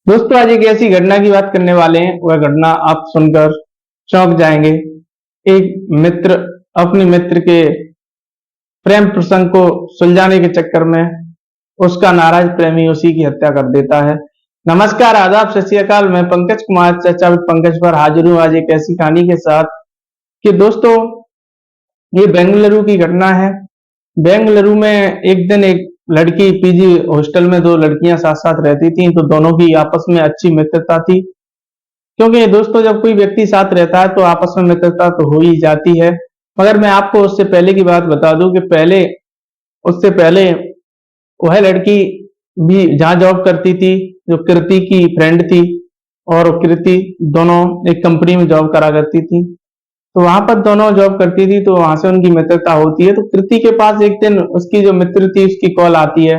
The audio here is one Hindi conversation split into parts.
दोस्तों आज एक ऐसी घटना की बात करने वाले हैं। वह घटना आप सुनकर चौंक जाएंगे। एक मित्र अपने मित्र के प्रेम प्रसंग को सुलझाने के चक्कर में उसका नाराज प्रेमी उसी की हत्या कर देता है। नमस्कार, आदाब, सत श्री अकाल। मैं पंकज कुमार, चर्चा विद पंकज पर हाजिर हूँ आज एक ऐसी कहानी के साथ कि दोस्तों ये बेंगलुरु की घटना है। बेंगलुरु में एक दिन एक लड़की पीजी हॉस्टल में दो लड़कियां साथ साथ रहती थी, तो दोनों की आपस में अच्छी मित्रता थी। क्योंकि दोस्तों जब कोई व्यक्ति साथ रहता है तो आपस में मित्रता तो हो ही जाती है। मगर मैं आपको उससे पहले की बात बता दूं कि उससे पहले वह लड़की भी जहाँ जॉब करती थी, जो कृति की फ्रेंड थी, और कृति दोनों एक कंपनी में जॉब करा करती थी। तो वहां पर दोनों जॉब करती थी, तो वहां से उनकी मित्रता होती है। तो कृति के पास एक दिन उसकी जो मित्र थी उसकी कॉल आती है।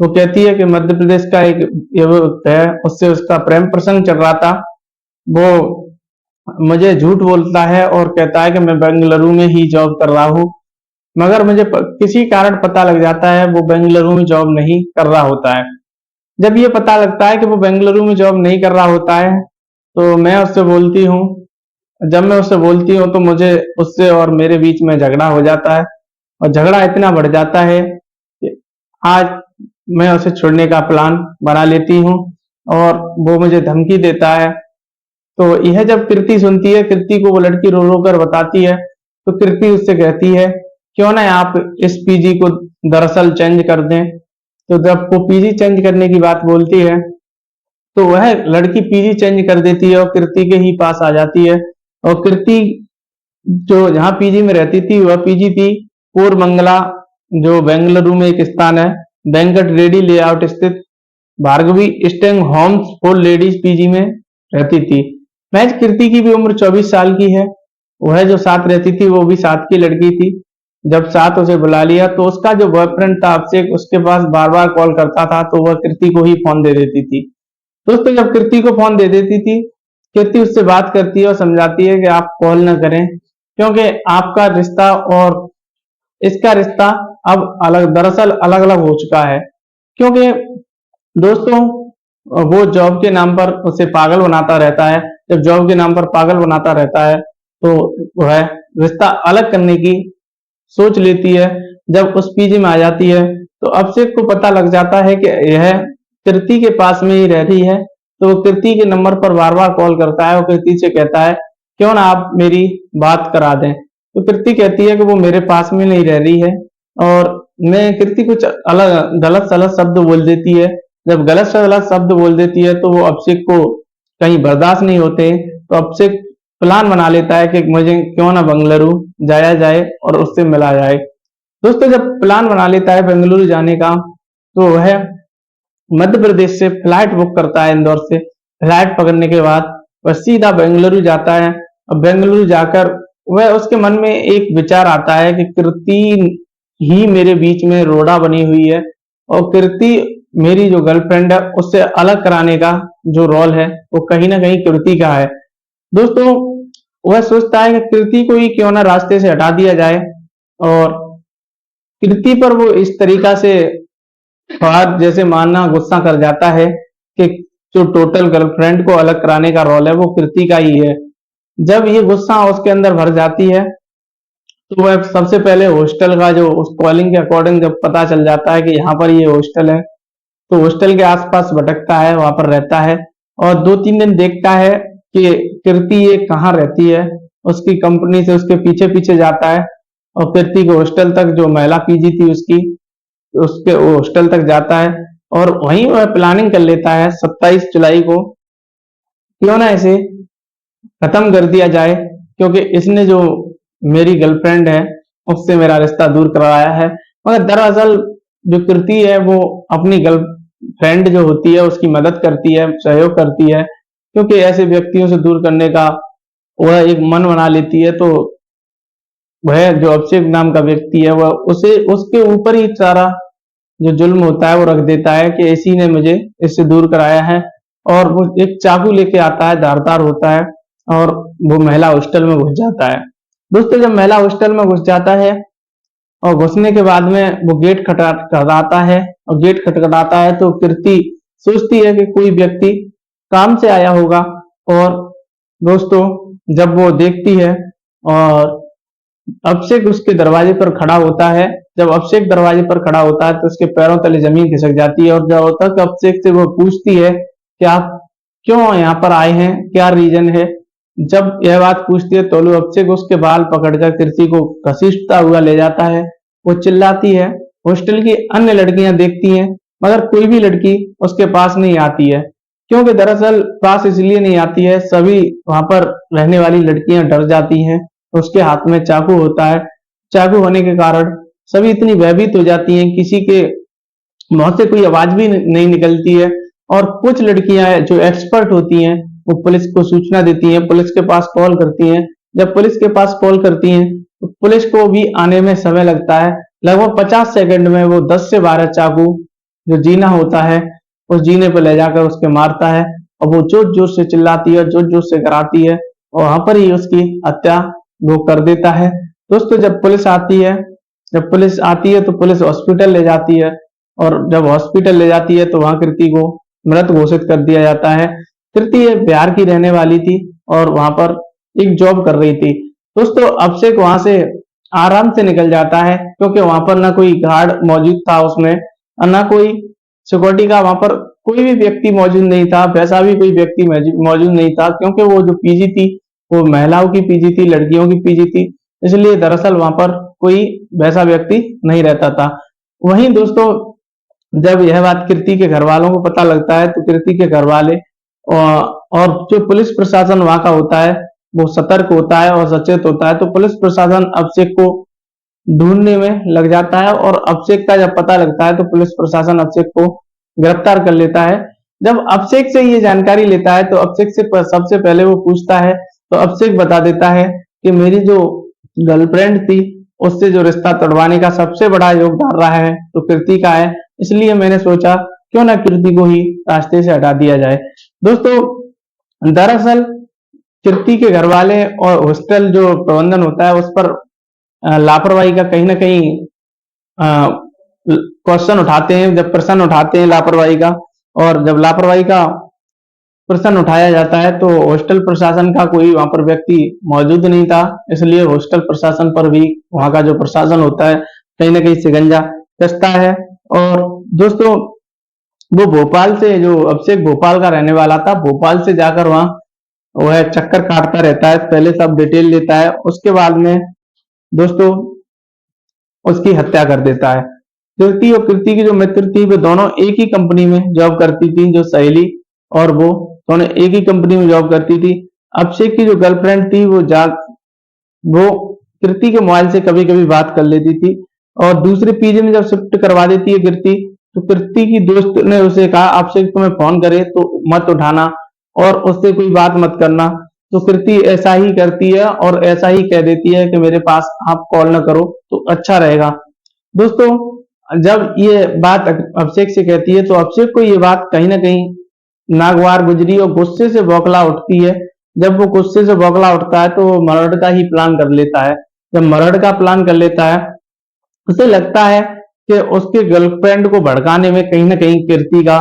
वो कहती है कि मध्य प्रदेश का एक युवक है, उससे उसका प्रेम प्रसंग चल रहा था। वो मुझे झूठ बोलता है और कहता है कि मैं बेंगलुरु में ही जॉब कर रहा हूँ। मगर मुझे किसी कारण पता लग जाता है वो बेंगलुरु में जॉब नहीं कर रहा होता है। जब ये पता लगता है कि वो बेंगलुरु में जॉब नहीं कर रहा होता है, तो मैं उससे बोलती हूँ। जब मैं उससे बोलती हूँ तो मुझे उससे और मेरे बीच में झगड़ा हो जाता है, और झगड़ा इतना बढ़ जाता है कि आज मैं उसे छोड़ने का प्लान बना लेती हूँ, और वो मुझे धमकी देता है। तो यह जब कृति सुनती है, कृति को वो लड़की रो रो कर बताती है, तो कृति उससे कहती है क्यों ना आप इस पीजी को दरअसल चेंज कर दें। तो जब वो पीजी चेंज करने की बात बोलती है तो वह लड़की पीजी चेंज कर देती है और कृति के ही पास आ जाती है। और कृति जो जहाँ पीजी में रहती थी वह पीजी थी कोरमंगला, जो बेंगलुरु में एक स्थान है, वेंकट रेड्डी लेआउट स्थित भार्गवी स्टेंग होम्स फॉर लेडीज पीजी में रहती थी। मैच कृति की भी उम्र 24 साल की है। वह जो साथ रहती थी वो भी साथ की लड़की थी। जब साथ उसे बुला लिया तो उसका जो बॉयफ्रेंड था अभिषेक उसके पास बार बार कॉल करता था, तो वह कृति को ही फोन दे देती थी। दोस्तों जब कृति को फोन दे देती थी, कृति उससे बात करती है और समझाती है कि आप कॉल न करें, क्योंकि आपका रिश्ता और इसका रिश्ता अब दरअसल अलग अलग हो चुका है। क्योंकि दोस्तों वो जॉब के नाम पर उसे पागल बनाता रहता है। जब जॉब के नाम पर पागल बनाता रहता है तो वह रिश्ता अलग करने की सोच लेती है। जब उस पीजी में आ जाती है तो अभिषेक को पता लग जाता है कि यह कृति के पास में ही रह रही है। तो वो कृति के नंबर पर बार बार कॉल करता है और कृति से कहता है क्यों ना आप मेरी बात करा दें। तो कृति कहती है कि वो मेरे पास में नहीं रह रही है, और मैं कृति कुछ अलग गलत सलत शब्द बोल देती है। जब गलत सलत शब्द बोल देती है तो वो अभिषेक को कहीं बर्दाश्त नहीं होते। तो अभिषेक प्लान बना लेता है कि मुझे क्यों ना बेंगलुरु जाया जाए और उससे मिला जाए। दोस्तों जब प्लान बना लेता है बेंगलुरु जाने का, तो वह मध्य प्रदेश से फ्लाइट बुक करता है, इंदौर से। फ्लाइट पकड़ने के बाद वह सीधा बेंगलुरु जाता है। और बेंगलुरु जाकर वह उसके मन में एक विचार आता है कि कृति ही मेरे बीच में रोड़ा बनी हुई है, और कृति मेरी जो गर्लफ्रेंड है उससे अलग कराने का जो रोल है वो कहीं ना कहीं कृति का है। दोस्तों वह सोचता है कि कृति को ही क्यों ना रास्ते से हटा दिया जाए, और कृति पर वो इस तरीका से फहद जैसे मानना गुस्सा कर जाता है कि जो टोटल गर्लफ्रेंड को अलग कराने का रोल है वो कृति का ही है। जब ये गुस्सा उसके अंदर भर जाती है तो वह सबसे पहले हॉस्टल का जो उस कॉलिंग के अकॉर्डिंग जब पता चल जाता है कि यहाँ पर ये हॉस्टल है, तो हॉस्टल के आसपास भटकता है, वहां पर रहता है, और 2-3 दिन देखता है कि कृति ये कहाँ रहती है। उसकी कंपनी से उसके पीछे पीछे जाता है और कृति को हॉस्टल तक, जो महिला पीजी थी उसकी, उसके हॉस्टल तक जाता है। और वहीं वह प्लानिंग कर लेता है 27 जुलाई को क्यों ना इसे खत्म कर दिया जाए, क्योंकि इसने जो मेरी गर्लफ्रेंड है उससे मेरा रिश्ता दूर करवाया है। मगर दरअसल जो कृति है वो अपनी गर्लफ्रेंड जो होती है उसकी मदद करती है, सहयोग करती है, क्योंकि ऐसे व्यक्तियों से दूर करने का वह एक मन बना लेती है। तो वह जो अभिषेक नाम का व्यक्ति है वह उसे उसके ऊपर ही सारा जो जुल्म होता है वो रख देता है कि इसी ने मुझे इससे दूर कराया है। और वो एक चाकू लेके आता है, धारदार होता है, और वो महिला हॉस्टल में घुस जाता है। दोस्तों जब महिला हॉस्टल में घुस जाता है और घुसने के बाद में वो गेट खटखटाता है, और गेट खटखटाता है तो कृति सोचती है कि कोई व्यक्ति काम से आया होगा। और दोस्तों जब वो देखती है और अभिषेक उसके दरवाजे पर खड़ा होता है, जब अभिषेक दरवाजे पर खड़ा होता है तो उसके पैरों तले जमीन खिसक जाती है। और जब तक अभिषेक से वो पूछती है कि आप क्यों यहाँ पर आए हैं, क्या रीजन है, जब यह बात पूछती है तो अभिषेक उसके बाल पकड़कर कृति को घसीटता हुआ ले जाता है। वो चिल्लाती है, हॉस्टल की अन्य लड़कियां देखती हैं मगर कोई भी लड़की उसके पास नहीं आती है, क्योंकि दरअसल पास इसलिए नहीं आती है, सभी वहां पर रहने वाली लड़कियां डर जाती हैं। उसके हाथ में चाकू होता है, चाकू होने के कारण सभी इतनी भयभीत हो जाती हैं, किसी के मुंह से कोई आवाज भी नहीं निकलती है। और कुछ लड़कियां जो एक्सपर्ट होती हैं वो पुलिस को सूचना देती हैं, पुलिस के पास कॉल करती हैं। जब पुलिस के पास कॉल करती हैं तो पुलिस को भी आने में समय लगता है, लगभग 50 सेकंड में वो 10 से 12 चाकू जो जीना होता है उस जीने पर ले जाकर उसके मारता है। और वो जोर जोर से चिल्लाती है, जोर जोर से कराती है और वहां पर ही उसकी हत्या वो कर देता है। दोस्तों जब पुलिस आती है तो पुलिस हॉस्पिटल ले जाती है। और जब हॉस्पिटल ले जाती है तो वहां कृति को मृत घोषित कर दिया जाता है। कृति ये बिहार की रहने वाली थी और वहां पर एक जॉब कर रही थी। दोस्तों अभिषेक वहां से आराम से निकल जाता है, क्योंकि वहां पर ना कोई गार्ड मौजूद था उसमें और ना कोई सिक्योरिटी का वहां पर कोई भी व्यक्ति मौजूद नहीं था, वैसा भी कोई व्यक्ति मौजूद नहीं था, क्योंकि वो जो पीजी थी वो महिलाओं की पीजी थी, लड़कियों की पीजी थी, इसलिए दरअसल वहां पर कोई वैसा व्यक्ति नहीं रहता था। वहीं दोस्तों जब यह बात कृति के घर वालों को पता लगता है तो कृति के घर वाले और जो पुलिस प्रशासन वहां का होता है वो सतर्क होता है और सचेत होता है। तो पुलिस प्रशासन अभिषेक को ढूंढने में लग जाता है और अभिषेक का जब पता लगता है तो पुलिस प्रशासन अभिषेक को गिरफ्तार कर लेता है। जब अभिषेक से ये जानकारी लेता है तो अभिषेक से सबसे पहले वो पूछता है तो अभिषेक बता देता है कि मेरी जो गर्लफ्रेंड थी उससे जो रिश्ता तोड़वाने का सबसे बड़ा योगदान रहा है तो कृति का है, इसलिए मैंने सोचा क्यों ना कृति को ही रास्ते से हटा दिया जाए। दोस्तों दरअसल कृति के घर वाले और हॉस्टल जो प्रबंधन होता है उस पर लापरवाही का कहीं ना कहीं क्वेश्चन उठाते हैं, जब प्रश्न उठाते हैं लापरवाही का, और जब लापरवाही का प्रश्न उठाया जाता है तो हॉस्टल प्रशासन का कोई वहां पर व्यक्ति मौजूद नहीं था, इसलिए हॉस्टल प्रशासन पर भी वहां का जो प्रशासन होता है कहीं ना कहीं शिकंजा कसता है। और दोस्तों वो भोपाल से, जो अभिषेक भोपाल का रहने वाला था, भोपाल से जाकर वहां वह चक्कर काटता रहता है, पहले सब डिटेल लेता है, उसके बाद में दोस्तों उसकी हत्या कर देता है। कृति और कृति की जो मित्र थी वो दोनों एक ही कंपनी में जॉब करती थी, जो सहेली और वो दोनों एक ही कंपनी में जॉब करती थी। अभिषेक की जो गर्लफ्रेंड थी वो कृति के मोबाइल से कभी कभी बात कर लेती थी और दूसरे पीजी में जब शिफ्ट करवा देती है कृति तो कृति की दोस्त ने उसे कहा अभिषेक तुम्हें फोन करे तो मत उठाना और उससे कोई बात मत करना। तो कृति ऐसा ही करती है और ऐसा ही कह देती है कि मेरे पास आप कॉल ना करो तो अच्छा रहेगा। दोस्तों जब ये बात अभिषेक से कहती है तो अभिषेक को ये बात कहीं ना कहीं नागवार गुजरी और गुस्से से बौखला उठती है। जब वो गुस्से से बौखला उठता है तो वो मर्डर का ही प्लान कर लेता है। जब मर्डर का प्लान कर लेता है उसे लगता है कि उसके गर्लफ्रेंड को भड़काने में कहीं ना कहीं कीर्ति का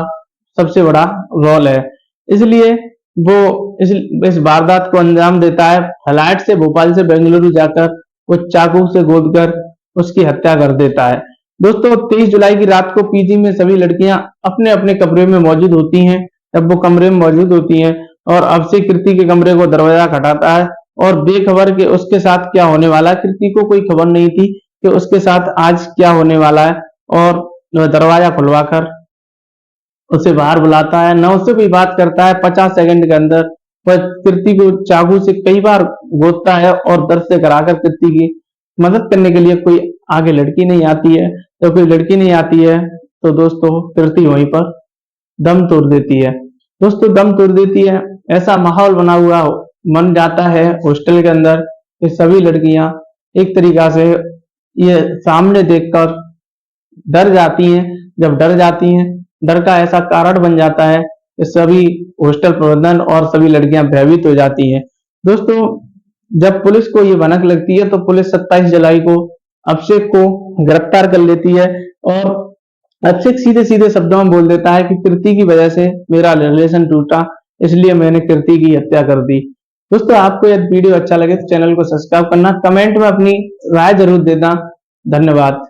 सबसे बड़ा रोल है, इसलिए वो इस वारदात को अंजाम देता है। फ्लाइट से भोपाल से बेंगलुरु जाकर वो चाकू से गोदकर उसकी हत्या कर देता है। दोस्तों 23 जुलाई की रात को पीजी में सभी लड़कियां अपने अपने कमरे में मौजूद होती हैं। जब वो कमरे में मौजूद होती हैं और अभिषेक कृति के कमरे को दरवाजा खटाता है और बेखबर कि उसके साथ क्या होने वाला है, कृति को कोई खबर नहीं थी कि उसके साथ आज क्या होने वाला है, और दरवाजा खुलवाकर उसे बाहर बुलाता है, न उससे कोई बात करता है। 50 सेकंड के अंदर वह कृति को चाकू से कई बार गोदता है और दर्द से कराकर कृति की मदद करने के लिए कोई आगे लड़की नहीं आती है। जब कोई लड़की नहीं आती है तो दोस्तों कृति वहीं पर दम तोड़ देती है। दोस्तों दम तोड़ देती है, ऐसा माहौल बन जाता है हॉस्टल के अंदर कि सभी लड़कियां एक तरीका से ये सामने देखकर डर जाती हैं। जब डर जाती हैं, डर का ऐसा कारण बन जाता है कि सभी हॉस्टल प्रबंधन और सभी लड़कियां भयभीत हो जाती हैं। दोस्तों जब पुलिस को ये भनक लगती है तो पुलिस 27 जुलाई को अभिषेक को गिरफ्तार कर लेती है और अक्षय सीधे सीधे शब्दों में बोल देता है कि कृति की वजह से मेरा रिलेशन टूटा, इसलिए मैंने कृति की हत्या कर दी। दोस्तों, आपको यदि वीडियो अच्छा लगे तो चैनल को सब्सक्राइब करना, कमेंट में अपनी राय जरूर देना। धन्यवाद।